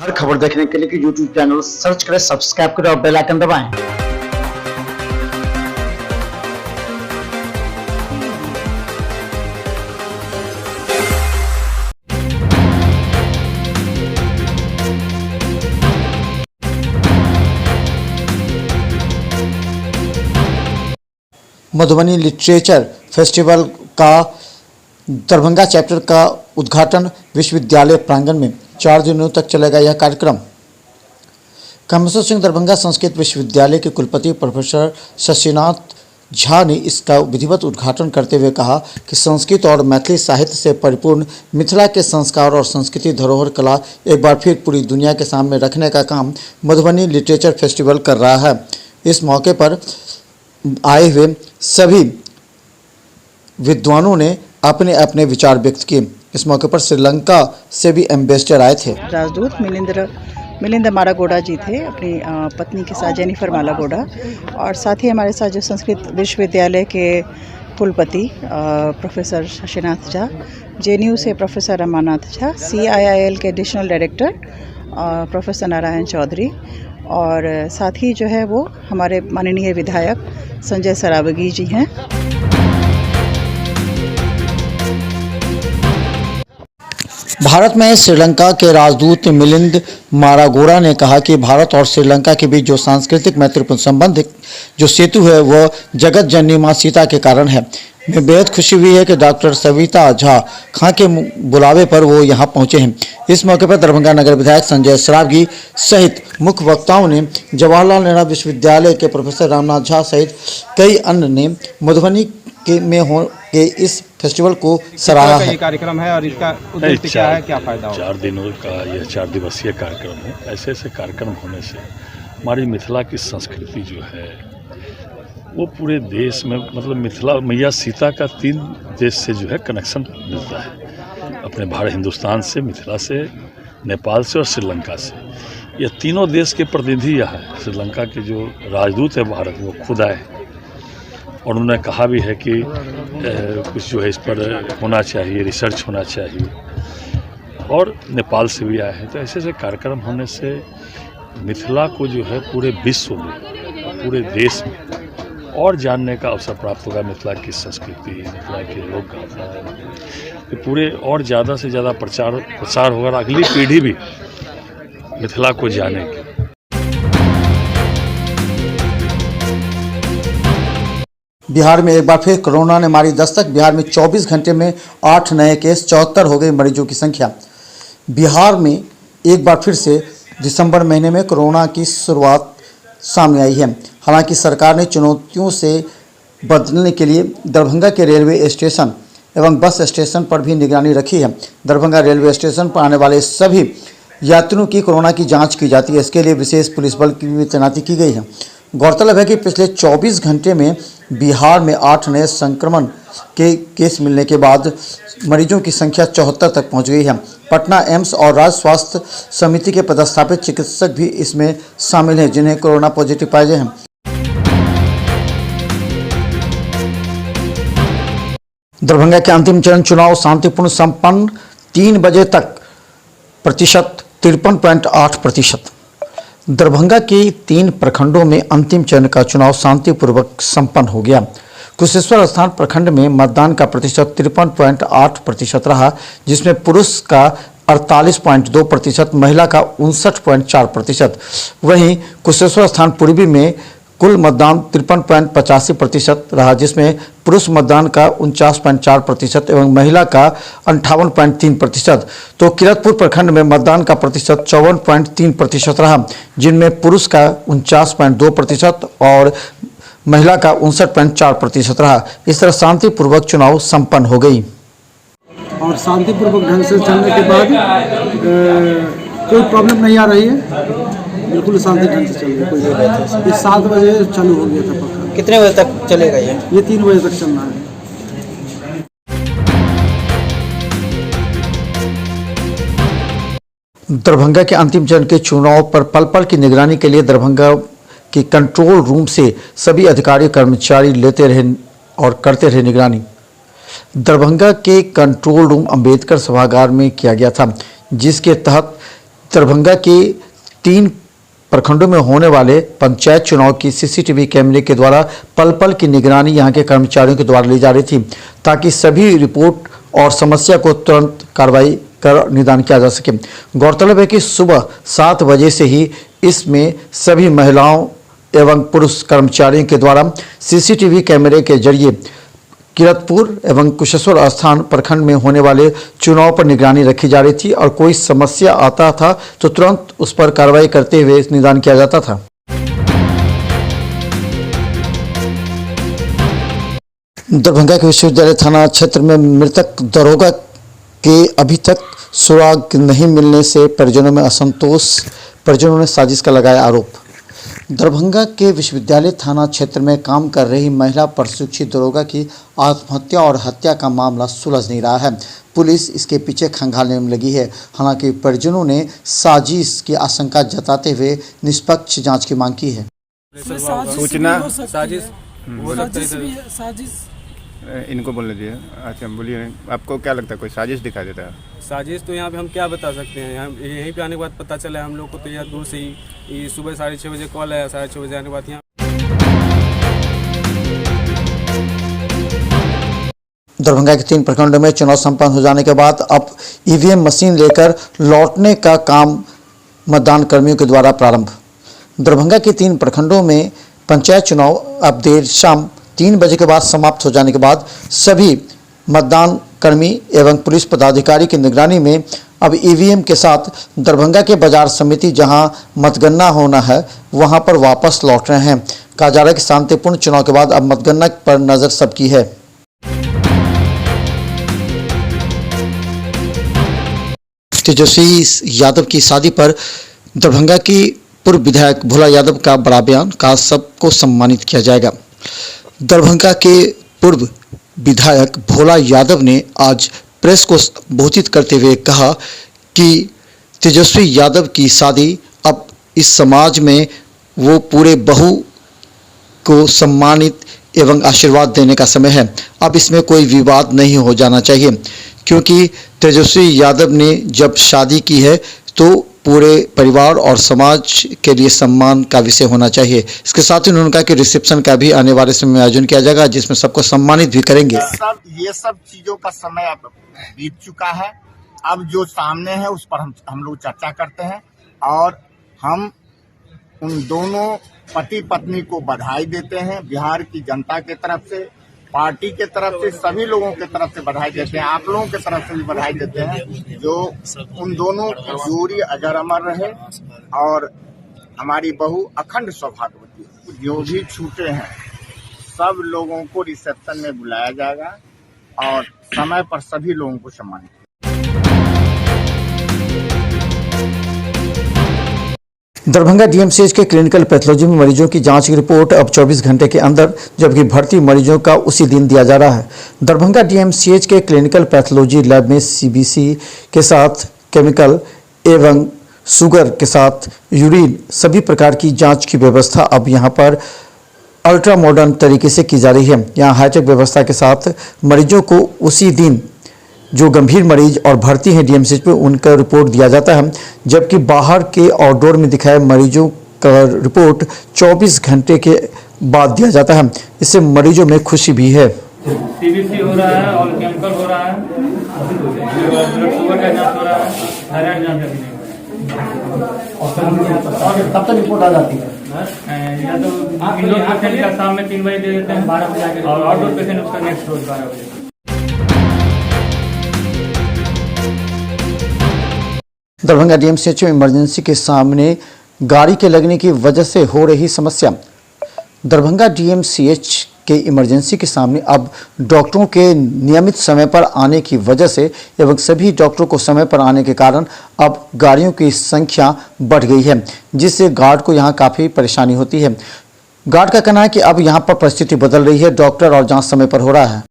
हर खबर देखने के लिए YouTube चैनल सर्च करें, सब्सक्राइब करें और बेल आइकन दबाएं। मधुबनी लिटरेचर फेस्टिवल का दरभंगा चैप्टर का उद्घाटन विश्वविद्यालय प्रांगण में 4 दिनों तक चलेगा। यह कार्यक्रम कामेश्वर सिंह दरभंगा संस्कृत विश्वविद्यालय के कुलपति प्रोफेसर शशिनाथ झा ने इसका विधिवत उद्घाटन करते हुए कहा कि संस्कृत और मैथिली साहित्य से परिपूर्ण मिथिला के संस्कार और संस्कृति धरोहर कला एक बार फिर पूरी दुनिया के सामने रखने का काम मधुबनी लिटरेचर फेस्टिवल कर रहा है। इस मौके पर आए हुए सभी विद्वानों ने अपने अपने विचार व्यक्त किए। इस मौके पर श्रीलंका से भी एम्बेसडर आए थे। राजदूत मिलिंद मारागोड़ा जी थे, अपनी पत्नी के साथ जेनिफर मारागोड़ा, और साथ ही हमारे साथ जो संस्कृत विश्वविद्यालय के कुलपति प्रोफेसर शशिनाथ झा, जेएनयू से प्रोफेसर रमानाथ झा, CIIL के additional director professor Narayan Chaudhary, और साथ ही जो है वो हमारे माननीय विधायक संजय सरावगी जी हैं। भारत में श्रीलंका के राजदूत मिलिंद मारागोड़ा ने कहा कि भारत और श्रीलंका के बीच जो सांस्कृतिक मैत्रीपूर्ण संबंध जो सेतु है वह जगत जननी मां सीता के कारण है। मैं बेहद खुशी हुई है कि डॉक्टर सविता झा खां के बुलावे पर वो यहाँ पहुँचे हैं। इस मौके पर दरभंगा नगर विधायक संजय सरावगी सहित मुख्य वक्ताओं ने जवाहरलाल नेहरू विश्वविद्यालय के प्रोफेसर रामनाथ झा सहित कई अन्य ने मधुबनी में हो के इस फेस्टिवल को सराहा है। कार्यक्रम है और इसका उद्देश्य क्या है, क्या फायदा होगा? 4 दिनों का यह 4 दिवसीय कार्यक्रम है। ऐसे ऐसे कार्यक्रम होने से हमारी मिथिला की संस्कृति जो है वो पूरे देश में, मतलब मिथिला मैया सीता का 3 देश से जो है कनेक्शन मिलता है, अपने भारत हिंदुस्तान से, मिथिला से, नेपाल से और श्रीलंका से। ये तीनों देश के प्रतिनिधि यहाँ है। श्रीलंका के जो राजदूत है भारत वो खुद आए और उन्होंने कहा भी है कि कुछ जो है इस पर होना चाहिए, रिसर्च होना चाहिए, और नेपाल से भी आए हैं। तो ऐसे ऐसे कार्यक्रम होने से मिथिला को जो है पूरे विश्व में, पूरे देश में और जानने का अवसर प्राप्त होगा। मिथिला की संस्कृति, मिथिला के लोक गाथा पूरे और ज़्यादा से ज़्यादा प्रसार होगा, अगली पीढ़ी भी मिथिला को जानेगी। बिहार में एक बार फिर कोरोना ने मारी दस्तक। बिहार में 24 घंटे में 8 नए केस, 74 हो गई मरीजों की संख्या। बिहार में एक बार फिर से दिसंबर महीने में कोरोना की शुरुआत सामने आई है। हालांकि सरकार ने चुनौतियों से बदलने के लिए दरभंगा के रेलवे स्टेशन एवं बस स्टेशन पर भी निगरानी रखी है। दरभंगा रेलवे स्टेशन पर आने वाले सभी यात्रियों की कोरोना की जाँच की जाती है। इसके लिए विशेष पुलिस बल की भी तैनाती की गई है। गौरतलब है कि पिछले 24 घंटे में बिहार में 8 नए संक्रमण के केस मिलने के बाद मरीजों की संख्या 74 तक पहुंच गई है। पटना एम्स और राज्य स्वास्थ्य समिति के पदस्थापित चिकित्सक भी इसमें शामिल हैं जिन्हें कोरोना पॉजिटिव पाए गए हैं। दरभंगा के अंतिम चरण चुनाव शांतिपूर्ण संपन्न। 3 बजे तक प्रतिशत 53.8%। दरभंगा के 3 प्रखंडों में अंतिम चरण का चुनाव शांतिपूर्वक संपन्न हो गया। कुशेश्वर स्थान प्रखंड में मतदान का प्रतिशत 53.8% रहा, जिसमें पुरुष का 48.2%, महिला का 59.4%। वहीं कुशेश्वर स्थान पूर्वी में कुल मतदान 53.85% रहा, जिसमें पुरुष मतदान का 49.4% एवं महिला का 58.3%। तो किरतपुर प्रखंड में मतदान का प्रतिशत 54.3% रहा, जिनमें पुरुष का 49.2% और महिला का 59.4% रहा। इस तरह शांतिपूर्वक चुनाव संपन्न हो गई और शांतिपूर्वक ढंग से चलने के बाद कोई प्रॉब्लम नहीं आ रही है। बिल्कुल शांति ढंग से चल रही है। कोई ये 7 बजे चालू हो गया था पक्का। कितने बजे तक चलेगा ये 3 बजे तक चलना है। दरभंगा के अंतिम चरण के चुनाव पर पल पल की निगरानी के लिए दरभंगा के कंट्रोल रूम से सभी अधिकारी कर्मचारी लेते रहे और करते रहे निगरानी। दरभंगा के कंट्रोल रूम अंबेडकर सभागार में किया गया था, जिसके तहत दरभंगा के 3 प्रखंडों में होने वाले पंचायत चुनाव की सीसीटीवी कैमरे के द्वारा पल पल की निगरानी यहां के कर्मचारियों के द्वारा ली जा रही थी, ताकि सभी रिपोर्ट और समस्या को तुरंत कार्रवाई कर निदान किया जा सके। गौरतलब है कि सुबह 7 बजे से ही इसमें सभी महिलाओं एवं पुरुष कर्मचारियों के द्वारा सीसीटीवी कैमरे के जरिए किरतपुर एवं कुशेश्वर स्थान प्रखंड में होने वाले चुनाव पर निगरानी रखी जा रही थी और कोई समस्या आता था तो तुरंत उस पर कार्रवाई करते हुए निदान किया जाता था। दरभंगा के विश्वविद्यालय थाना क्षेत्र में मृतक दरोगा के अभी तक सुराग नहीं मिलने से परिजनों में असंतोष, परिजनों ने साजिश का लगाया आरोप। दरभंगा के विश्वविद्यालय थाना क्षेत्र में काम कर रही महिला प्रशिक्षित दरोगा की आत्महत्या और हत्या का मामला सुलझ नहीं रहा है। पुलिस इसके पीछे खंगालने में लगी है। हालांकि परिजनों ने साजिश की आशंका जताते हुए निष्पक्ष जांच की मांग की है। सूचना साजिश इनको बोलने दिए। अच्छा बोलिए, आपको क्या लगता है कोई साजिश दिखाई देता है? साजिश तो यहाँ पे हम क्या बता सकते हैं, यहाँ यहीं पे आने के बाद पता चला हम लोग को। तो यहाँ दूर से ही सुबह 6:30 बजे कॉल आया, 6:30 बजे आने के बाद यहाँ दरभंगा के 3 प्रखंडों में चुनाव संपन्न हो जाने के बाद अब ईवीएम मशीन लेकर लौटने का काम मतदान कर्मियों के द्वारा प्रारंभ। दरभंगा के 3 प्रखंडों में पंचायत चुनाव अब देर शाम 3 बजे के बाद समाप्त हो जाने के बाद सभी मतदान कर्मी एवं पुलिस पदाधिकारी की निगरानी में अब ईवीएम के साथ दरभंगा के बाजार समिति जहां मतगणना होना है वहां पर वापस लौट रहे हैं। कहा जा रहा है कि शांतिपूर्ण चुनाव के बाद अब मतगणना पर नजर सबकी है। तेजस्वी यादव की शादी पर दरभंगा की पूर्व विधायक भोला यादव का बड़ा बयान, कहा सबको सम्मानित किया जाएगा। दरभंगा के पूर्व विधायक भोला यादव ने आज प्रेस को संबोधित करते हुए कहा कि तेजस्वी यादव की शादी अब इस समाज में वो पूरे बहू को सम्मानित एवं आशीर्वाद देने का समय है। अब इसमें कोई विवाद नहीं हो जाना चाहिए, क्योंकि तेजस्वी यादव ने जब शादी की है तो पूरे परिवार और समाज के लिए सम्मान का विषय होना चाहिए। इसके साथ ही उन्होंने कहा कि रिसेप्शन का भी आने वाले समय में आयोजन किया जाएगा, जिसमें सबको सम्मानित भी करेंगे। ये सब चीजों का समय अब बीत चुका है। अब जो सामने है उस पर हम लोग चर्चा करते हैं और हम उन दोनों पति पत्नी को बधाई देते हैं। बिहार की जनता के तरफ से, पार्टी के तरफ से, सभी लोगों के तरफ से बधाई देते हैं। आप लोगों के तरफ से भी बधाई देते हैं। जो उन दोनों की जोड़ी अजर अमर रहे और हमारी बहू अखंड सौभाग्यवती। जो भी छूटे हैं सब लोगों को रिसेप्शन में बुलाया जाएगा और समय पर सभी लोगों को सम्मानित। दरभंगा डीएमसीएच के क्लिनिकल पैथोलॉजी में मरीजों की जांच की रिपोर्ट अब 24 घंटे के अंदर, जबकि भर्ती मरीजों का उसी दिन दिया जा रहा है। दरभंगा डीएमसीएच के क्लिनिकल पैथोलॉजी लैब में सीबीसी के साथ केमिकल एवं शुगर के साथ यूरिन सभी प्रकार की जांच की व्यवस्था अब यहां पर अल्ट्रा मॉडर्न तरीके से की जा रही है। यहाँ हाईटेक व्यवस्था के साथ मरीजों को उसी दिन जो गंभीर मरीज और भर्ती हैं डीएमसीएच में उनका रिपोर्ट दिया जाता है, जबकि बाहर के आउटडोर में दिखाए मरीजों का रिपोर्ट 24 घंटे के बाद दिया जाता है। इससे मरीजों में खुशी भी है। सीबीसी हो रहा है और केमिकल हो रहा है, ब्लड शुगर का जांच हो रहा है, थायराइड जांच अभी नहीं हो रहा है। कब तक रिपोर्ट आ जाती है? या तो इंडोर पेशेंट का शाम में 3 बजे दे देते हैं, 12 बजे, और आउटडोर पेशेंट उसका नेक्स्ट रोज 12 बजे। दरभंगा डीएमसीएच में इमरजेंसी के सामने गाड़ी के लगने की वजह से हो रही समस्या। दरभंगा डीएमसीएच के इमरजेंसी के सामने अब डॉक्टरों के नियमित समय पर आने की वजह से एवं सभी डॉक्टरों को समय पर आने के कारण अब गाड़ियों की संख्या बढ़ गई है, जिससे गार्ड को यहां काफ़ी परेशानी होती है। गार्ड का कहना है कि अब यहां पर परिस्थिति बदल रही है, डॉक्टर और जांच समय पर हो रहा है।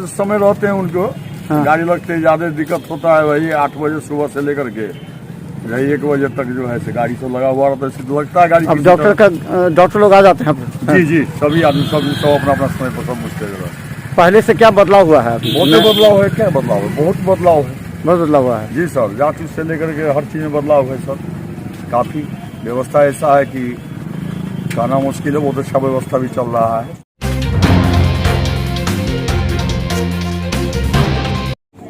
समय रहते हैं उनको, गाड़ी लगते ज़्यादा दिक्कत होता है। वही 8 बजे सुबह से लेकर के यही 1 बजे तक जो है गाड़ी तो लगा हुआ रहता है, लगता है गाड़ी। अब डॉक्टर लोग आ जाते हैं? जी सभी आदमी सब अपना अपना समय पर सब मुश्किल है। पहले से क्या बदलाव हुआ है? बहुत बदलाव है। क्या बदलाव है? बहुत बदलाव है। बहुत बदलाव हुआ है। जी सर, जाँच से लेकर के हर चीज़ में बदलाव है सर। काफ़ी व्यवस्था ऐसा है कि कहना मुश्किल है, बहुत अच्छा व्यवस्था भी चल रहा है।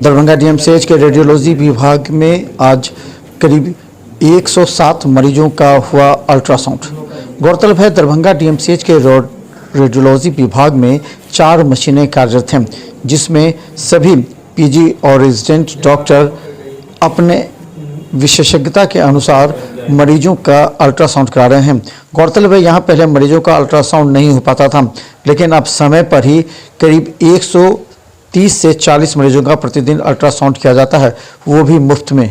दरभंगा डीएमसीएच के रेडियोलॉजी विभाग में आज करीब 107 मरीजों का हुआ अल्ट्रासाउंड। गौरतलब है दरभंगा डीएमसीएच के रेडियोलॉजी विभाग में 4 मशीनें कार्यरत हैं, जिसमें सभी पीजी और रेजिडेंट डॉक्टर अपने विशेषज्ञता के अनुसार मरीजों का अल्ट्रासाउंड करा रहे हैं। गौरतलब है यहाँ पहले मरीजों का अल्ट्रासाउंड नहीं हो पाता था, लेकिन अब समय पर ही करीब 130 से 40 मरीजों का प्रतिदिन अल्ट्रासाउंड किया जाता है, वो भी मुफ्त में।